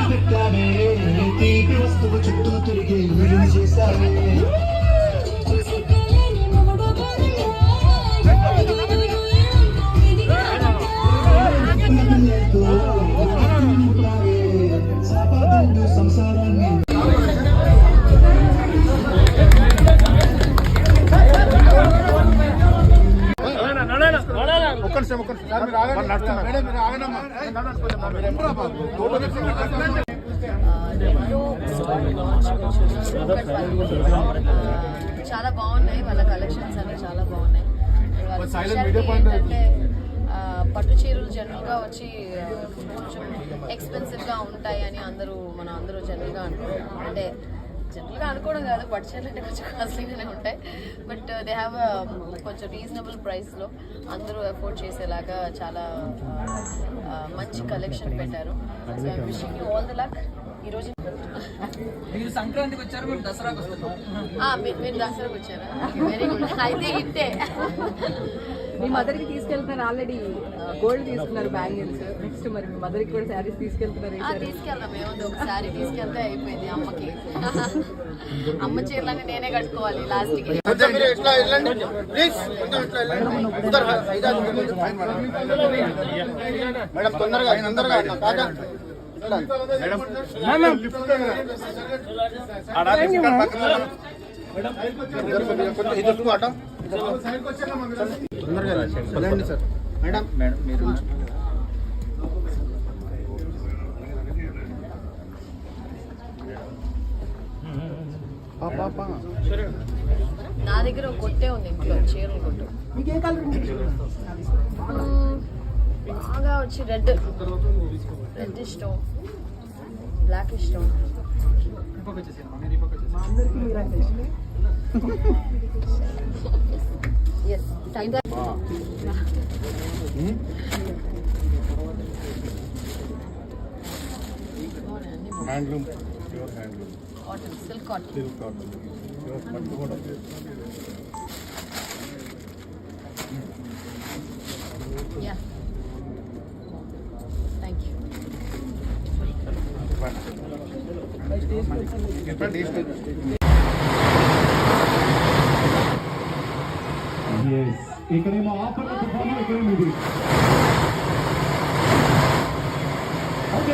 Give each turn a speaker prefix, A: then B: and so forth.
A: పెట్టావే తీపి వస్తువు చుట్టూ తిరిగి వీడిని చేశావే సంసారాన్ని
B: చాలా బాగున్నాయి వాళ్ళ కలెక్షన్స్ అన్ని చాలా బాగున్నాయి. ఏంటంటే పట్టు చీరలు జనరల్గా వచ్చి కొంచెం ఎక్స్పెన్సివ్గా ఉంటాయి అని అందరూ జనరల్గా అనుకుంటాం. అంటే జనరల్గా అనుకోవడం కాదు, పట్టు చీరలు అంటే కొంచెం కాస్ట్లీగానే ఉంటాయి. బట్ దే హ్యావ్ కొంచెం రీజనబుల్ ప్రైస్లో అందరూ అఫోర్డ్ చేసేలాగా చాలా మంచి కలెక్షన్ పెట్టారు. So I wishing you all the luck. ఈరోజు
C: మీరు సంక్రాంతికి వచ్చారు, మేము దసరాకి వస్తున్నాం.
B: మీరు దసరాకి వచ్చారా? Very good. అయితే ఇంటే
D: మీ మదర్కి తీసుకెళ్తున్నారు, ఆల్రెడీ గోల్డ్ తీసుకున్నారు బ్యాంగిల్స్. నెక్స్ట్ మరి మీ మదర్కి కూడా శారీస్ తీసుకెళ్తున్నారు.
B: తీసుకెళ్దాం, ఏముంది ఒక శారీ తీసుకెళ్తే అయిపోయింది. అమ్మకి అమ్మ చీరలని నేనే కట్టుకోవాలి లాస్ట్కి. నా దగ్గర ఒక కొట్టే ఉంది ఇంట్లో, చీరలు కొట్టు. బాగా వచ్చి రెడ్ ఇష్టం, బ్లాక్ ఇష్టం. Yes tiger
E: handloom, pure handloom,
B: cotton, silk cotton,
E: pure పట్టు కూడా.
B: Yeah thank you.
A: ఇక్కడేమో ఆఫర్ ఇక్కడేమో ఇది. ఓకే